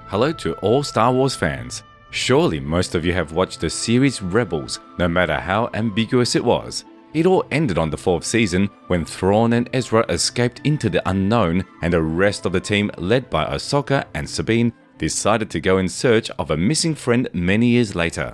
Hello to all Star Wars fans. Surely most of you have watched the series Rebels, no matter how ambiguous it was. It all ended on the 4th season when Thrawn and Ezra escaped into the unknown and the rest of the team, led by Ahsoka and Sabine, decided to go in search of a missing friend many years later.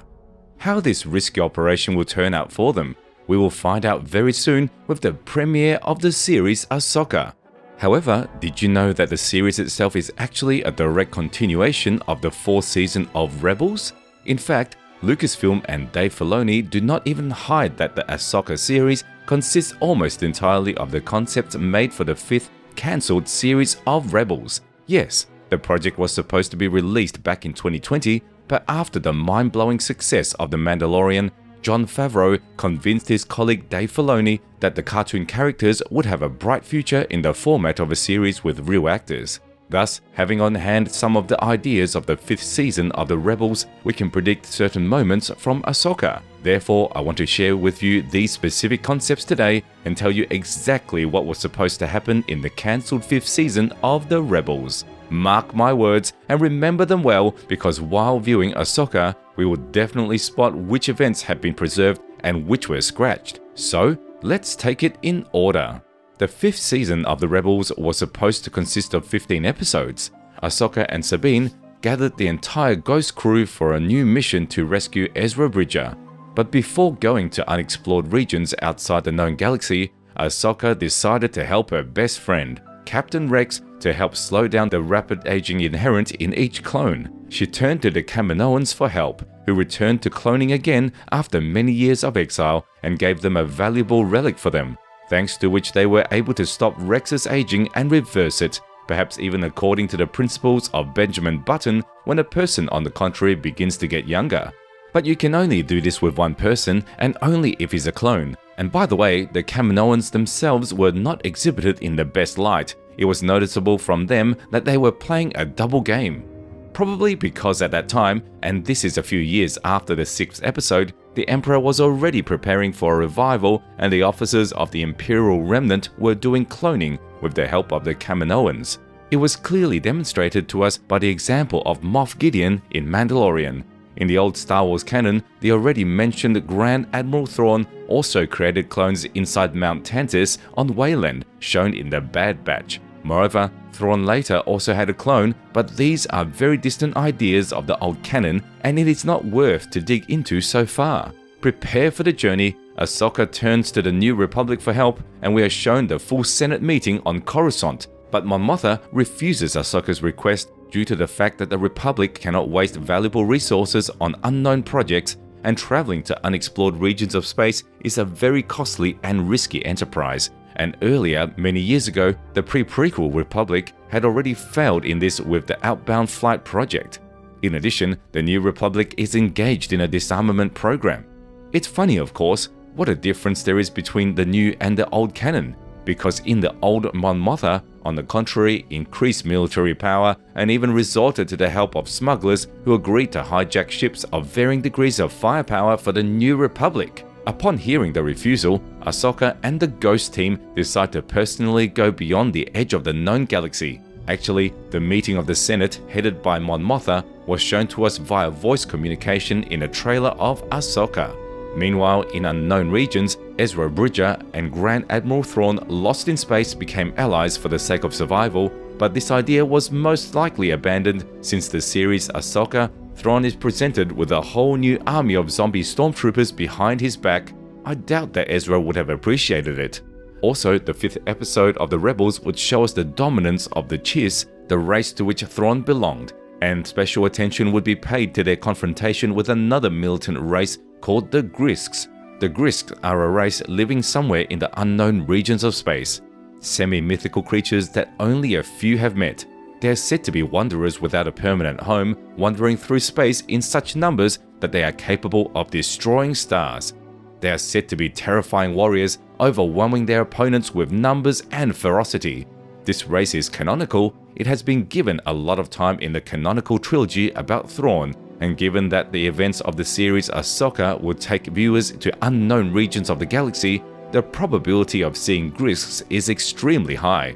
How this risky operation will turn out for them, we will find out very soon with the premiere of the series Ahsoka. However, did you know that the series itself is actually a direct continuation of the 4th season of Rebels? In fact, Lucasfilm and Dave Filoni do not even hide that the Ahsoka series consists almost entirely of the concepts made for the 5th cancelled series of Rebels. Yes, the project was supposed to be released back in 2020, but after the mind-blowing success of The Mandalorian, Jon Favreau convinced his colleague Dave Filoni that the cartoon characters would have a bright future in the format of a series with real actors. Thus, having on hand some of the ideas of the 5th season of the Rebels, we can predict certain moments from Ahsoka. Therefore, I want to share with you these specific concepts today and tell you exactly what was supposed to happen in the cancelled 5th season of the Rebels. Mark my words and remember them well, because while viewing Ahsoka, we will definitely spot which events have been preserved and which were scratched. So, let's take it in order. The 5th season of the Rebels was supposed to consist of 15 episodes. Ahsoka and Sabine gathered the entire Ghost crew for a new mission to rescue Ezra Bridger. But before going to unexplored regions outside the known galaxy, Ahsoka decided to help her best friend, Captain Rex, to help slow down the rapid aging inherent in each clone. She turned to the Kaminoans for help, who returned to cloning again after many years of exile and gave them a valuable relic for them, thanks to which they were able to stop Rex's aging and reverse it, perhaps even according to the principles of Benjamin Button when a person on the contrary begins to get younger. But you can only do this with one person, and only if he's a clone. And by the way, the Kaminoans themselves were not exhibited in the best light. It was noticeable from them that they were playing a double game. Probably because at that time, and this is a few years after the 6th episode, the Emperor was already preparing for a revival and the officers of the Imperial Remnant were doing cloning with the help of the Kaminoans. It was clearly demonstrated to us by the example of Moff Gideon in Mandalorian. In the old Star Wars canon, the already mentioned Grand Admiral Thrawn also created clones inside Mount Tantiss on Wayland, shown in the Bad Batch. Moreover, Thrawn later also had a clone, but these are very distant ideas of the old canon, and it is not worth to dig into so far. Prepare for the journey. Ahsoka turns to the New Republic for help, and we are shown the full Senate meeting on Coruscant, but Mon Mothma refuses Ahsoka's request due to the fact that the Republic cannot waste valuable resources on unknown projects, and traveling to unexplored regions of space is a very costly and risky enterprise. And earlier, many years ago, the pre-prequel Republic had already failed in this with the Outbound Flight project. In addition, the New Republic is engaged in a disarmament program. It's funny, of course, what a difference there is between the new and the old canon, because in the old Mon Mothma, on the contrary, increased military power and even resorted to the help of smugglers who agreed to hijack ships of varying degrees of firepower for the New Republic. Upon hearing the refusal, Ahsoka and the Ghost team decide to personally go beyond the edge of the known galaxy. Actually, the meeting of the Senate, headed by Mon Mothma, was shown to us via voice communication in a trailer of Ahsoka. Meanwhile, in unknown regions, Ezra Bridger and Grand Admiral Thrawn lost in space became allies for the sake of survival, but this idea was most likely abandoned since the series Ahsoka, Thrawn is presented with a whole new army of zombie stormtroopers behind his back. I doubt that Ezra would have appreciated it. Also, the 5th episode of the Rebels would show us the dominance of the Chiss, the race to which Thrawn belonged, and special attention would be paid to their confrontation with another militant race called the Grisks. The Grisks are a race living somewhere in the unknown regions of space. Semi-mythical creatures that only a few have met. They are said to be wanderers without a permanent home, wandering through space in such numbers that they are capable of destroying stars. They are said to be terrifying warriors, overwhelming their opponents with numbers and ferocity. This race is canonical. It has been given a lot of time in the canonical trilogy about Thrawn, and given that the events of the series Ahsoka would take viewers to unknown regions of the galaxy, the probability of seeing Grisks is extremely high.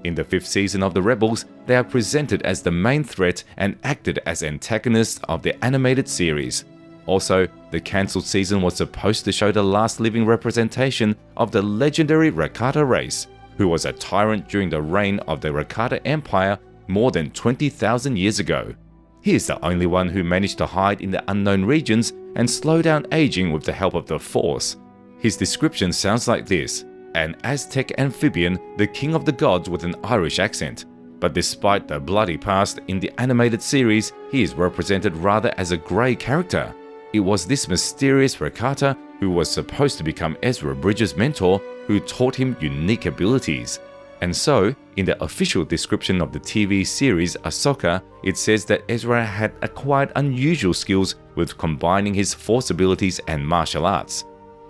In the 5th season of the Rebels, they are presented as the main threat and acted as antagonists of the animated series. Also, the cancelled season was supposed to show the last living representation of the legendary Rakata race, who was a tyrant during the reign of the Rakata Empire more than 20,000 years ago. He is the only one who managed to hide in the unknown regions and slow down aging with the help of the Force. His description sounds like this: an Aztec amphibian, the king of the gods with an Irish accent. But despite the bloody past, in the animated series, he is represented rather as a grey character. It was this mysterious Rakata, who was supposed to become Ezra Bridger's mentor, who taught him unique abilities. And so, in the official description of the TV series Ahsoka, it says that Ezra had acquired unusual skills with combining his Force abilities and martial arts.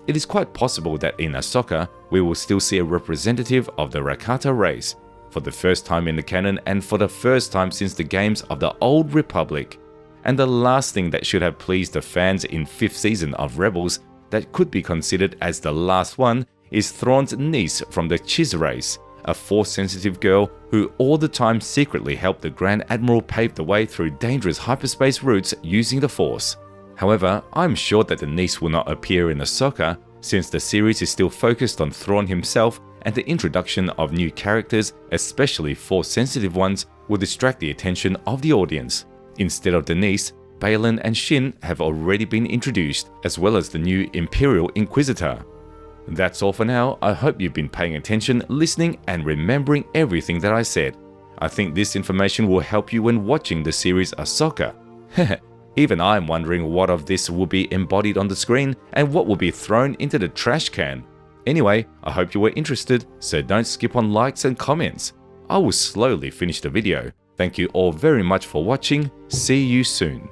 It is quite possible that in Ahsoka, we will still see a representative of the Rakata race, for the first time in the canon and for the first time since the games of the Old Republic. And the last thing that should have pleased the fans in 5th season of Rebels, that could be considered as the last one, is Thrawn's niece from the Chiss race, a Force-sensitive girl who all the time secretly helped the Grand Admiral pave the way through dangerous hyperspace routes using the Force. However, I'm sure that the niece will not appear in Ahsoka, since the series is still focused on Thrawn himself, and the introduction of new characters, especially Force-sensitive ones, will distract the attention of the audience. Instead of the niece, Baylan and Shin have already been introduced, as well as the new Imperial Inquisitor. That's all for now. I hope you've been paying attention, listening, and remembering everything that I said. I think this information will help you when watching the series Ahsoka. Even I'm wondering what of this will be embodied on the screen and what will be thrown into the trash can. Anyway, I hope you were interested, so don't skip on likes and comments. I will slowly finish the video. Thank you all very much for watching. See you soon.